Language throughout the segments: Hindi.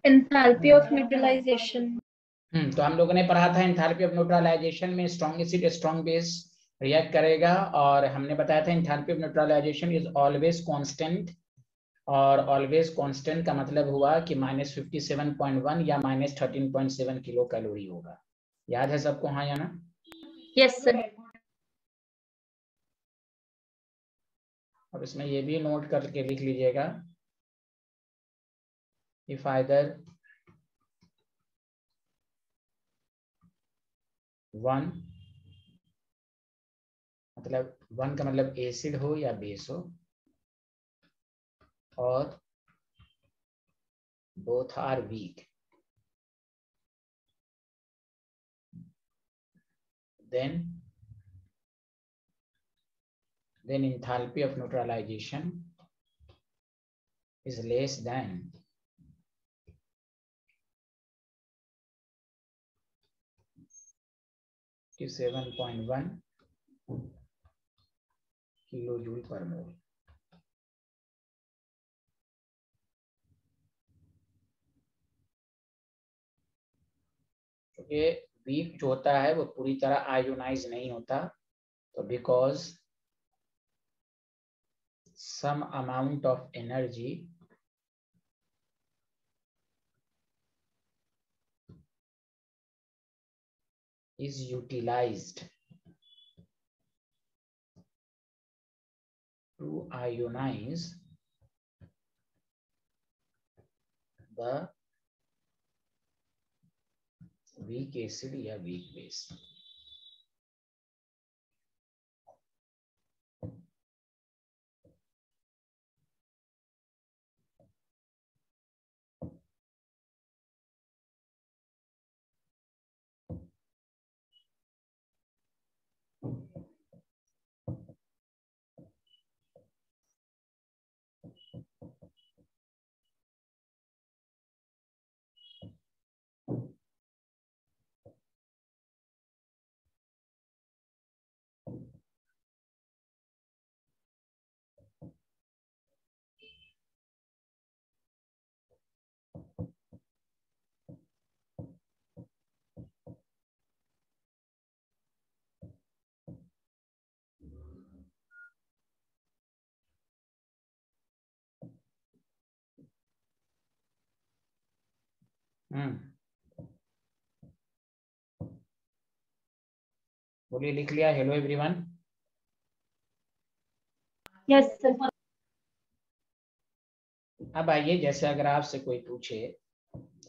Enthalpy of neutralisation. तो हम लोगों ने पढ़ा था एंथैल्पी ऑफ न्यूट्रलाइजेशन में strong acid strong base react करेगा, और हमने बताया था enthalpy of neutralization is always constant, और ऑलवेज कांस्टेंट का मतलब हुआ कि -57.1 या -13.7 किलो कैलोरी होगा। याद है सबको? हाँ या ना? Yes sir. और इसमें ये भी नोट करके लिख लीजिएगा, इफ आइदर 1 मतलब 1 का मतलब एसिड हो या बेस हो, और both are weak, then enthalpy of neutralization is less than 7.1 kilojoule पर मोल। ये वीक जो होता है वो पूरी तरह आयोनाइज नहीं होता, तो because some amount of energy is utilized to ionize the weak acid या weak base। बोलिए, लिख लिया? Hello everyone. Yes sir. अब आइए, जैसे अगर आपसे कोई पूछे,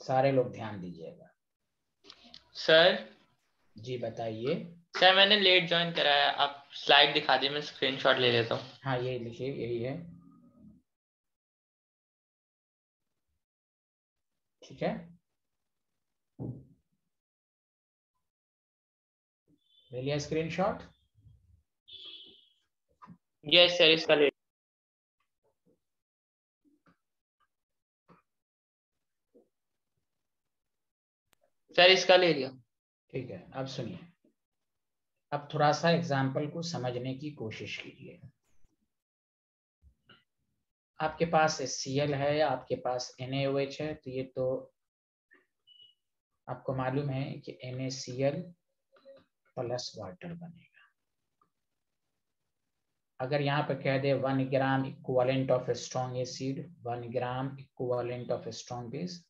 सारे लोग ध्यान दीजिएगा। सर जी बताइए। सर मैंने लेट ज्वाइन करा है, आप स्लाइड दिखा दी, मैं स्क्रीनशॉट ले लेता हूँ। हाँ ये लिखिए, यही है, ठीक है? ले लिया स्क्रीनशॉट? यस सर, इसका ले। सर इसका ले लिया। ठीक है, अब सुनिए, अब थोड़ा सा एग्जाम्पल को समझने की कोशिश कीजिए। आपके पास HCl है, आपके पास NaOH है, तो ये तो आपको मालूम है कि NaCl प्लस वाटर बनेगा। अगर यहाँ पर कह दे 1 gram equivalent of strong acid, 1 gram equivalent of strong base,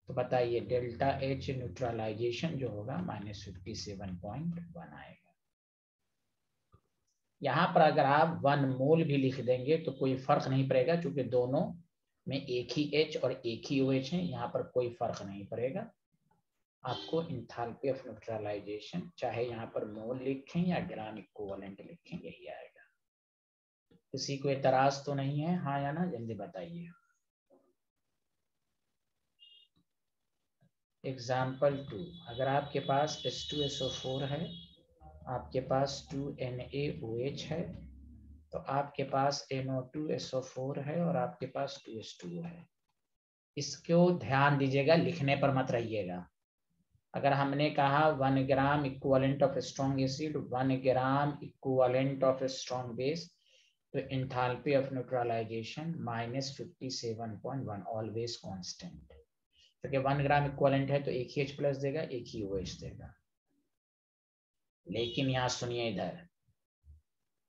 तो बताइए डेल्टा H न्यूट्रलाइजेशन जो होगा -57.1 आएगा। यहाँ पर अगर आप 1 मोल भी लिख देंगे तो कोई फर्क नहीं पड़ेगा, क्योंकि दोनों में एक ही H और एक ही OH है, यहाँ पर कोई फर्क नहीं पड़ेगा। आपको एंथैल्पी ऑफ न्यूट्रलाइजेशन चाहे यहाँ पर मोल लिखें या ग्राम इक्विवेलेंट लिखें, यही आएगा। किसी को एतराज तो नहीं है? हाँ या ना, जल्दी बताइए। एग्जाम्पल 2, अगर आपके पास H2SO4 है, आपके पास 2NaOH है, तो आपके पास NO2SO4 है और आपके पास 2H2O है। इसको ध्यान दीजिएगा, लिखने पर मत रहिएगा। अगर हमने कहा 1 gram equivalent of strong acid, 1 gram equivalent of strong base, तो enthalpy of neutralization -57.1, always constant, क्योंकि 1 ग्राम इक्विवेलेंट है तो एक ही H प्लस देगा, एक ही OH देगा। लेकिन यहाँ सुनिए, इधर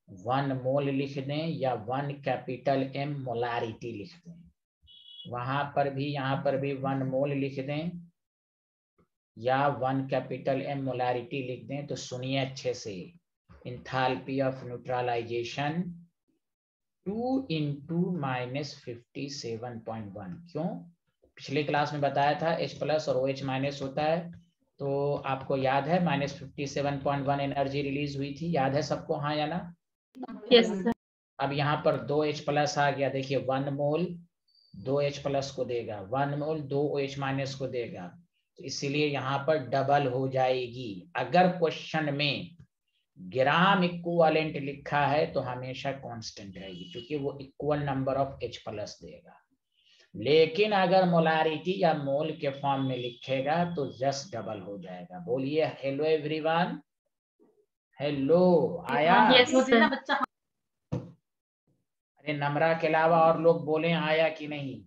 1 मोल लिख दें या 1 कैपिटल M मोलारिटी लिख दें, वहां पर भी यहाँ पर भी 1 मोल लिख दें या 1 कैपिटल M मोलारिटी लिख दें, तो सुनिए अच्छे से, एंथैल्पी ऑफ न्यूट्रलाइजेशन 2 × -57.1। क्यों? पिछले क्लास में बताया था H प्लस और OH माइनस होता है, तो आपको याद है -57.1 एनर्जी रिलीज हुई थी, याद है सबको, हाँ या ना? Yes sir. अब यहाँ पर 2 H प्लस आ गया, देखिए 1 मोल 2 H प्लस को देगा, 1 मोल 2 OH माइनस को देगा, तो इसीलिए यहाँ पर डबल हो जाएगी। अगर क्वेश्चन में ग्राम इक्विवेलेंट लिखा है तो हमेशा कांस्टेंट रहेगी, क्योंकि वो equal number of H plus देगा। लेकिन अगर मोलारिटी या मोल के फॉर्म में लिखेगा तो जस्ट डबल हो जाएगा। बोलिए हेलो एवरीवन, हेलो, आया? Yes sir. अरे नम्रा के अलावा और लोग बोले आया कि नहीं?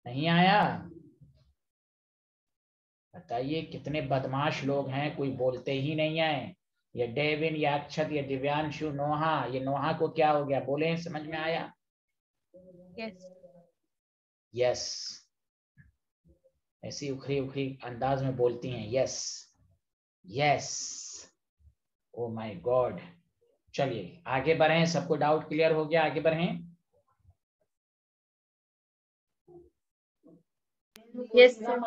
नहीं आया? बताइए, कितने बदमाश लोग हैं, कोई बोलते ही नहीं है। ये डेविन, ये अक्षत, ये दिव्यांशु, नोहा, ये नोहा को क्या हो गया? बोले, समझ में आया? यस। यस, ऐसी उखरी उखरी अंदाज में बोलती हैं, yes yes, oh my God. चलिए आगे बढ़ें, सबको डाउट क्लियर हो गया? आगे बढ़ें। Yes sir.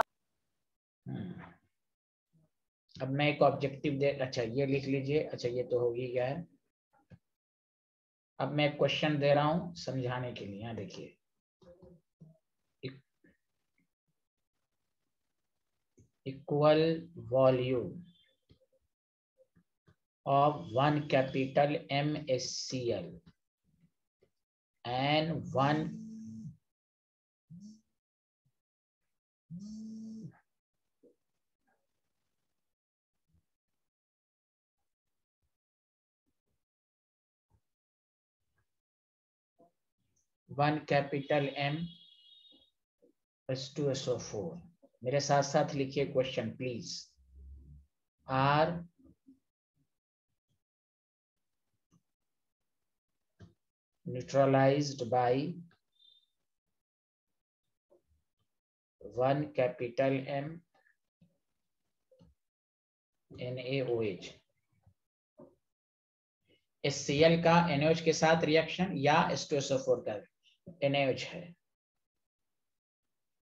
अब मैं एक ऑब्जेक्टिव दे, अच्छा ये लिख लीजिए, अच्छा ये तो हो ही गया है। अब मैं एक क्वेश्चन दे रहा हूं समझाने के लिए, यहाँ देखिए, equal volume of 1 capital MSCl and 1 capital M H2SO4। मेरे साथ साथ लिखिए question please. Are neutralized by 1 capital M NaOH। HCl का NaOH के साथ रिएक्शन या H2SO4 का NaOH है।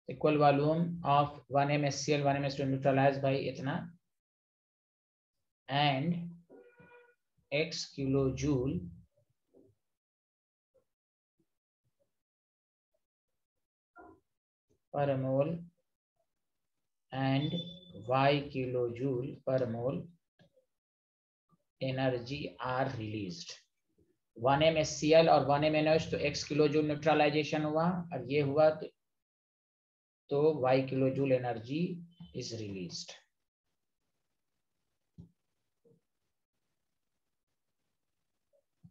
Equal volume of 1 MSCl 1 MSCl neutralized by इतना and X kilojoule per mole and Y kilojoule per mole energy are released। 1 MSCl और 1 MnOH तो X किलोजूल न्यूट्रलाइजेशन हुआ, और ये हुआ तो Y kilojoule energy is released.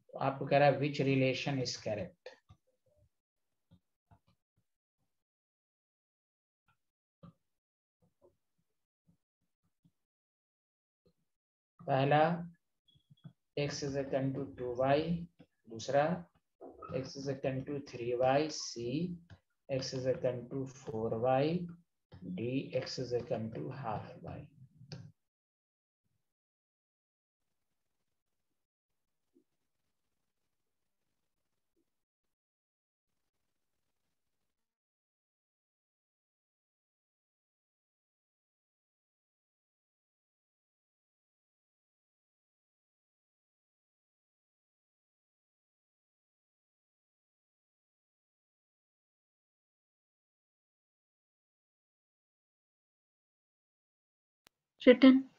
तो आपको कह रहा है विच रिलेशन इज करेक्ट। पहला x is equal to 2y, दूसरा x is equal to 3y, c x is equal to 4y, d x is equal to half y। Written.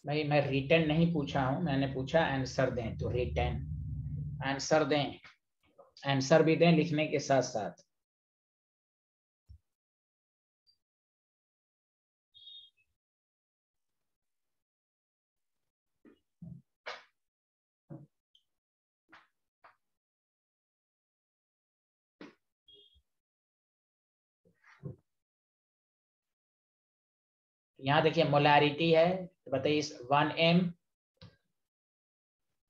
भाई मैं रिटर्न नहीं पूछा हूं, मैंने पूछा आंसर दें, तो रिटर्न आंसर दें, आंसर भी दें लिखने के साथ साथ। यहाँ देखिए मोलारिटी है, तो बताइए 1m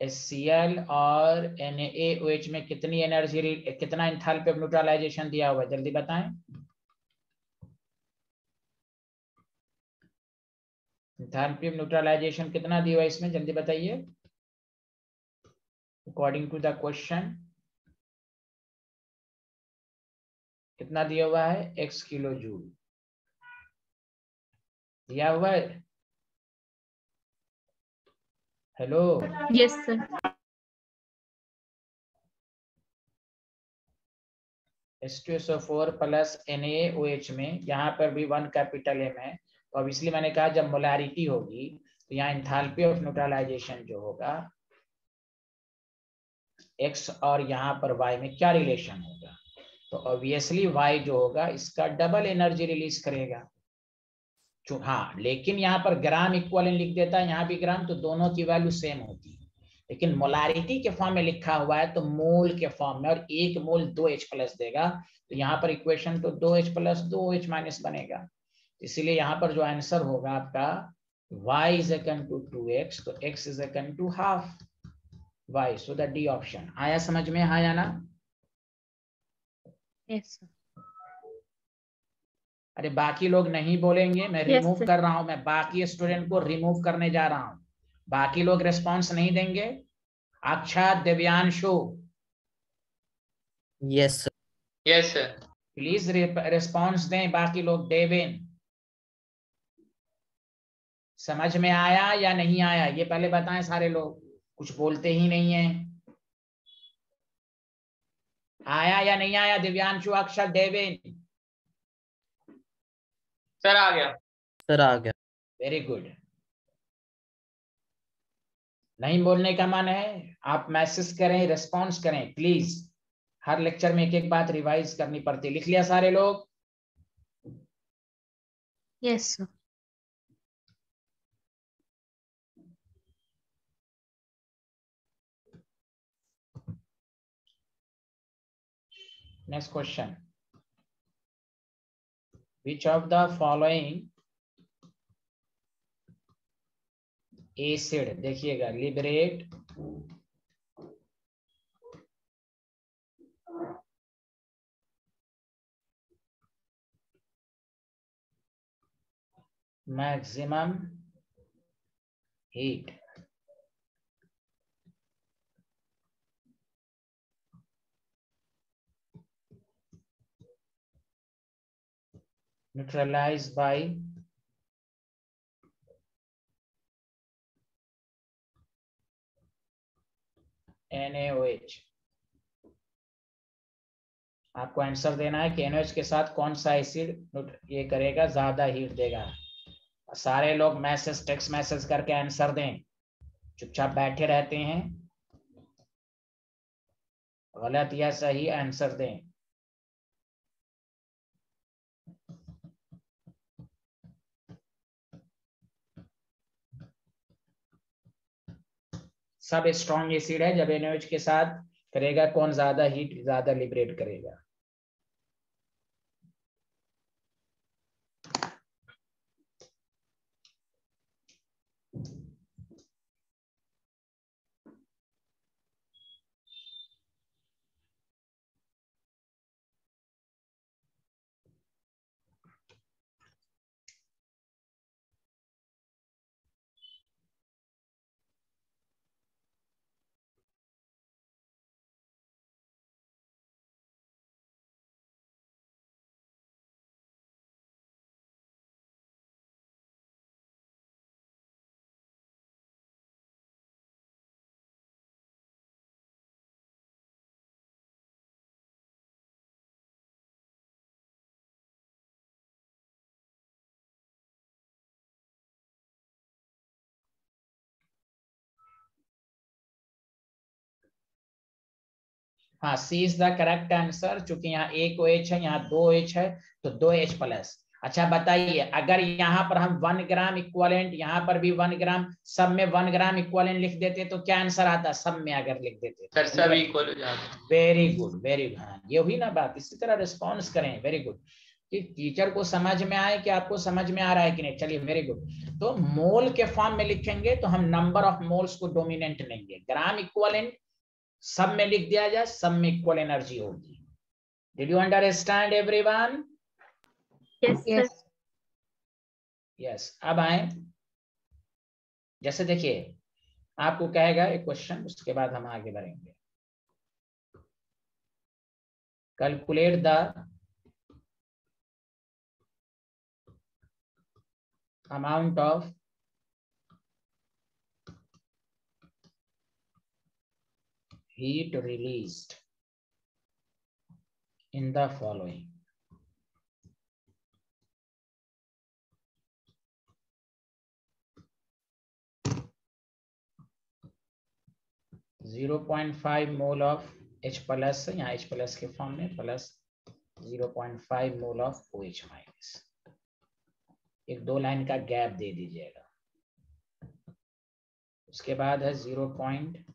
HCl और NaOH में कितनी एनर्जी, कितना एंथैल्पी ऑफ न्यूट्रलाइजेशन दिया हुआ है, जल्दी बताएं। एंथैल्पी ऑफ न्यूट्रलाइजेशन कितना दिया हुआ है इसमें, जल्दी बताइए अकॉर्डिंग टू द क्वेश्चन। कितना दिया हुआ है, x किलो जूल दिया हुआ है। Hello, Yes, sir. H2SO4 plus NaOH में यहाँ पर भी 1 कैपिटल M है, तो अब इसलिए मैंने कहा जब मोलारिटी होगी तो यहाँ एंथैल्पी ऑफ न्यूट्रलाइजेशन जो होगा x और यहाँ पर y में क्या रिलेशन होगा, तो ऑब्वियसली y जो होगा इसका डबल एनर्जी रिलीज करेगा। हाँ, लेकिन यहाँ पर ग्राम इक्वलेंट लिख देता है, यहाँ भी ग्राम, तो दोनों की वैल्यू सेम होती है, लेकिन मोलारिटी के फॉर्म में लिखा हुआ है तो मोल के फॉर्म में, और एक मोल 2H प्लस देगा, तो यहाँ पर इक्वेशन तो 2H प्लस 2H माइनस बनेगा। इसीलिए यहाँ पर जो आंसर होगा आपका y is equal to 2x, तो x is equal to half y, so the D option. आया समझ में, हाँ या ना? Yes, sir. अरे बाकी लोग नहीं बोलेंगे, मैं Yes, रिमूव sir. कर रहा हूं, मैं बाकी स्टूडेंट को रिमूव करने जा रहा हूं। बाकी लोग रिस्पांस नहीं देंगे। Akshat, Divyanshu, yes sir. Yes sir. Please response दें बाकी लोग। डेविन, समझ में आया या नहीं आया ये पहले बताएं सारे लोग, कुछ बोलते ही नहीं है। आया या नहीं आया दिव्यांशु, अक्षर, डेविन? सर आ गया। सर आ गया। Very good. नहीं बोलने का मन है, आप मैसेज करें, रिस्पॉन्स करें प्लीज। हर लेक्चर में एक एक बात रिवाइज करनी पड़ती है। लिख लिया सारे लोग? Yes, sir. Next question, which of the following acid, देखिएगा, liberate maximum heat, neutralized by NaOH। आपको आंसर देना है कि NaOH के साथ कौन सा एसिड ये करेगा, ज्यादा हीट देगा। सारे लोग मैसेज, टेक्स्ट मैसेज करके आंसर दें, चुपचाप बैठे रहते हैं। गलत या सही आंसर दें। सब स्ट्रॉन्ग एसिड है, जब NaOH के साथ करेगा कौन ज्यादा हीट, ज्यादा लिबरेट करेगा। हाँ, सी इज द करेक्ट आंसर, क्योंकि यहाँ एक OH है, यहाँ 2 OH है, तो 2 H प्लस। अच्छा बताइए, अगर यहाँ पर हम 1 ग्राम इक्वलेंट, यहाँ पर भी 1 ग्राम, सब में 1 ग्राम इक्वलेंट लिख देते तो क्या आंसर आता? सब में अगर लिख देते सर सब इक्वल हो जाता। Very good, very good. हाँ, ये हुई ना बात। इसी तरह रिस्पॉन्स करें। वेरी गुड, कि टीचर को समझ में आए कि आपको समझ में आ रहा है कि नहीं। चलिए, वेरी गुड। तो मोल के फॉर्म में लिखेंगे तो हम नंबर ऑफ मोल्स को डोमिनेंट लेंगे। ग्राम इक्वलेंट सब में लिख दिया जाए, सब में इक्वल एनर्जी होगी। Did you understand everyone? Yes sir. Yes. अब आए, जैसे देखिए आपको कहेगा एक क्वेश्चन, उसके बाद हम आगे बढ़ेंगे। Calculate the amount of heat released in the following. .5 mole of H plus, यहाँ H प्लस के फॉर्म में, plus 0.5 mole of OH minus. एक 2 लाइन का गैप दे दीजिएगा। उसके बाद है 0.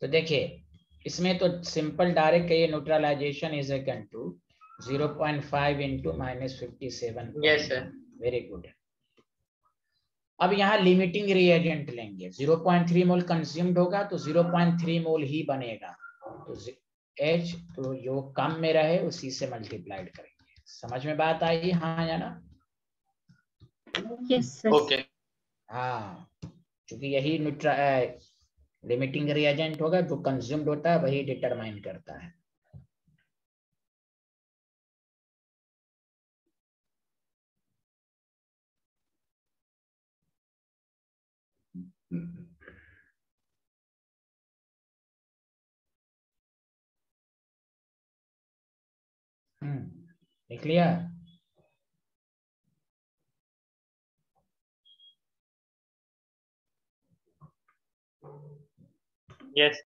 तो देखिए, इसमें तो सिंपल डायरेक्ट ये neutralization is equal to 0.5 into -57। Yes sir. Very good. अब यहाँ लिमिटिंग रिएजेंट लेंगे। 0.3 मोल कंज्यूम्ड होगा तो 0.3 मोल ही बनेगा। तो H तो जो कम में रहे उसी से मल्टीप्लाइड करेंगे। समझ में बात आई? हाँ या ना? Yes sir. ओके। हाँ, क्योंकि यही लिमिटिंग रिएजेंट होगा, जो कंज्यूम्ड होता है वही डिटरमाइन करता है। लिख लिया? यस।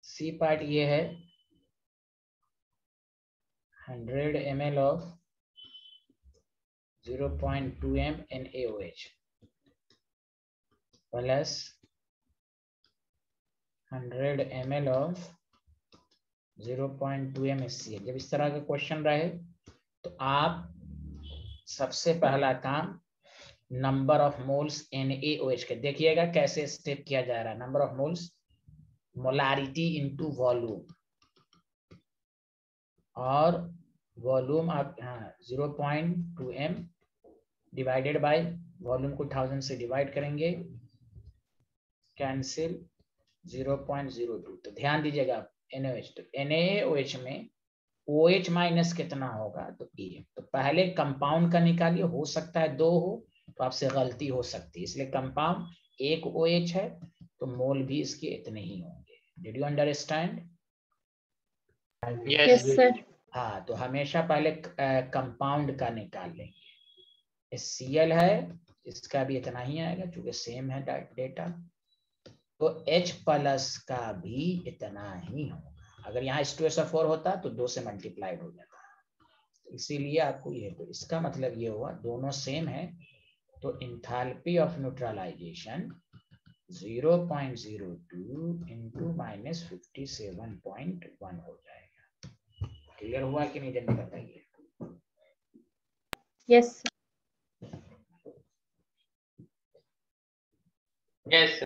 सी पार्ट ये है, 100 ml of 0.2 m NaOH plus 100 ml of 0.2 m HCl। जब इस तरह का क्वेश्चन रहे तो आप सबसे पहला काम नंबर ऑफ मोल्स NaOH के देखिएगा कैसे स्टेप किया जा रहा है। Number of moles, molarity into volume, और वॉल्यूम आप 0.2 m डिवाइडेड बाय वॉल्यूम को 1000 से डिवाइड करेंगे, कैंसिल 0.02। तो ध्यान दीजिएगा NaOH, तो NaOH में OH माइनस कितना होगा? तो A। तो पहले कंपाउंड का निकालिए, हो सकता है 2 हो तो आपसे गलती हो सकती है, इसलिए कंपाउंड 1 OH है तो मोल भी इसके इतने ही होंगे। Did you understand? Yes sir. हाँ, तो हमेशा पहले कंपाउंड का निकाल लेंगे। Cl है, इसका भी इतना ही आएगा क्योंकि सेम है डेटा। तो H प्लस का भी इतना ही होगा। अगर यहाँ H2SO4 होता तो 2 से मल्टीप्लाइड हो जाता। इसीलिए आपको ये, तो इसका मतलब ये हुआ दोनों सेम है, तो इंथैल्पी ऑफ न्यूट्रलाइजेशन 0.02 इंटू -57.1 हो जाएगा। क्लियर हुआ कि नहीं, जल्दी बताइए। Yes. यस।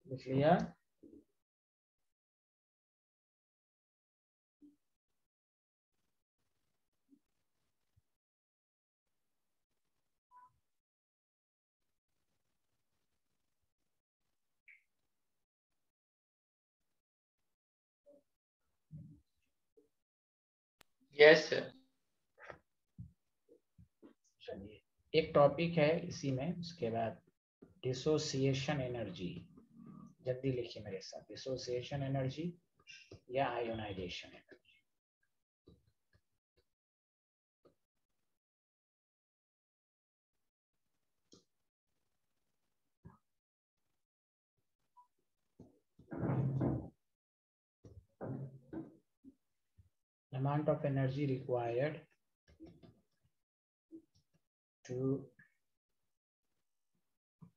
लिख लिया। Yes sir. चलिए, एक टॉपिक है इसी में, उसके बाद डिसोसिएशन एनर्जी। जल्दी लिखिए मेरे साथ, डिसोसिएशन एनर्जी या ionization energy. Amount of energy required to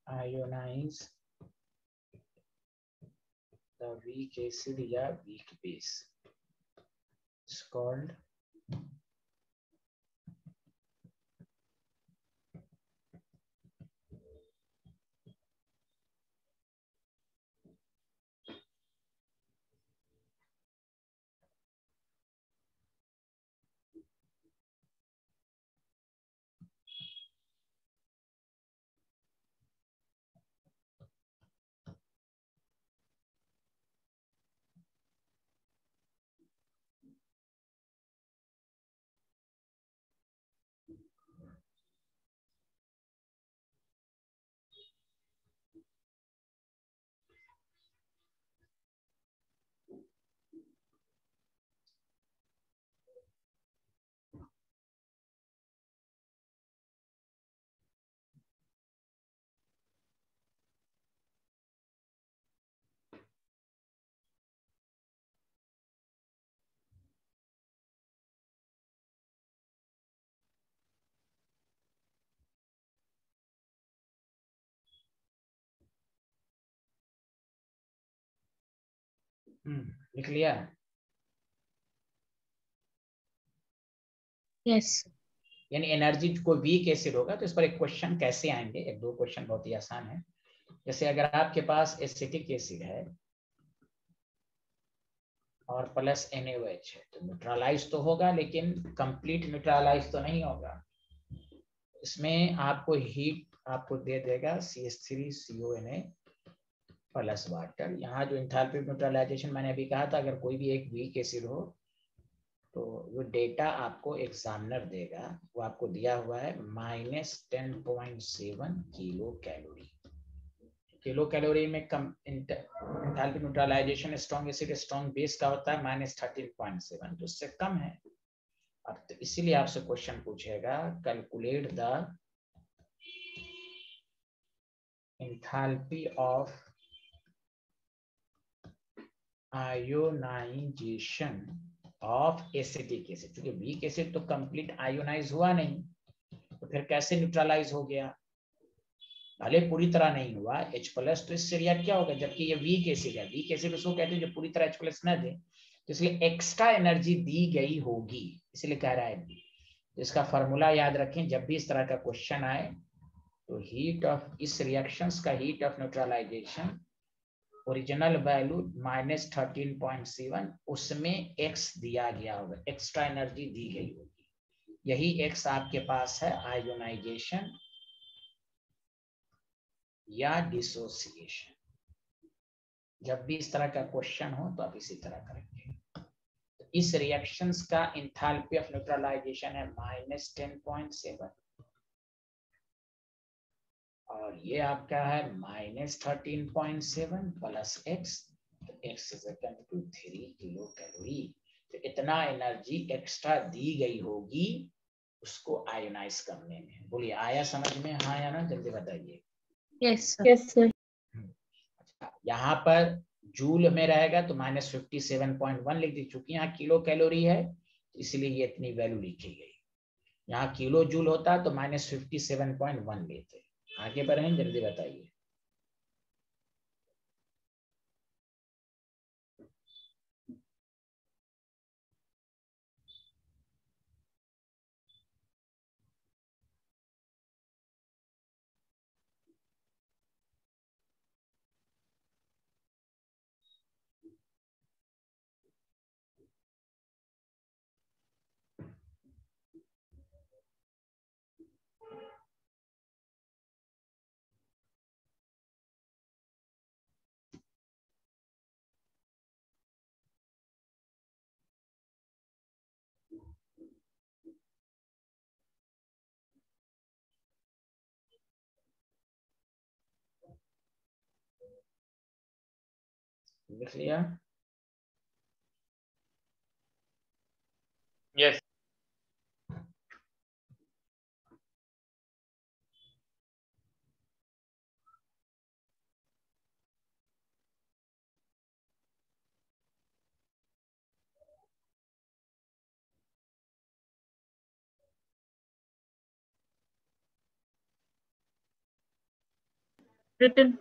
ionize the weak acid या weak base is called लिख लिया। Yes. यानी एनर्जी को वीक एसिड होगा तो इस पर एक क्वेश्चन कैसे आएंगे, एक दो क्वेश्चन बहुत ही आसान है। जैसे अगर आपके पास एसिटिक एसिड है और प्लस NaOH है तो न्यूट्रलाइज तो होगा, लेकिन कंप्लीट न्यूट्रलाइज तो नहीं होगा। इसमें आपको हीट आपको दे देगा CH3CONA प्लस वाटर। यहाँ जो एंथैल्पी न्यूट्रलाइजेशन मैंने अभी कहा था, अगर कोई भी एक वीक एसिड हो तो वो डेटा आपको एग्जामिनर देगा, वो आपको दिया हुआ है -10.7 किलो कैलोरी। किलो कैलोरी में कम enthalpy neutralization strong acid strong base का होता है -13.7, तो उससे कम है। अब तो इसीलिए आपसे क्वेश्चन पूछेगा, calculate the enthalpy of ionization of acetic acid. क्योंकि वीक एसिड तो कंप्लीट आयोनाइज हुआ नहीं, तो फिर कैसे न्यूट्रलाइज हो गया? भले पूरी तरह नहीं हुआ H+, तो इससे रिएक्ट क्या होगा? जबकि ये वीक एसिड है, वीक एसिड उसको कहते हैं जो पूरी तरह H+ ना दे, तो इसलिए एक्स्ट्रा एनर्जी दी गई होगी, इसलिए कह रहा है। इसका फॉर्मूला याद रखें, जब भी इस तरह का क्वेश्चन आए तो हीट ऑफ इस रिएक्शंस का heat of neutralization original value -13.7, उसमें x दिया गया होगा, एक्स्ट्रा एनर्जी दी गई होगी, यही x आपके पास है आयोनाइजेशन या डिसोसिएशन। जब भी इस तरह का क्वेश्चन हो तो आप इसी तरह करेंगे। तो इस रिएक्शंस का एंथैल्पी ऑफ न्यूट्रलाइजेशन है -10.7 और ये आपका है -13.7 प्लस x, तो x is equal to 3 kilo calorie. तो इतना एनर्जी एक्स्ट्रा दी गई होगी उसको आयोनाइज करने में। बोलिए आया समझ में? हाँ या ना, जल्दी बताइए। Yes sir. अच्छा, यहाँ पर जूल में रहेगा तो -57.1 लिख दी, चूंकि यहाँ किलो कैलोरी है इसलिए ये इतनी वैल्यू लिखी गई। यहाँ किलो जूल होता तो -57.1 लेते। आगे बढ़ें, जल्दी बताइए। लिख लिया? यस। रिटन।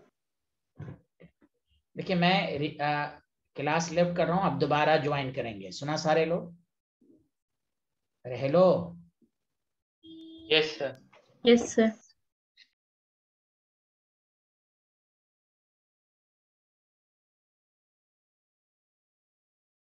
देखिए मैं क्लास लेफ्ट कर रहा हूँ, अब दोबारा ज्वाइन करेंगे। सुना सारे लोग? Hello? Yes sir. Yes sir.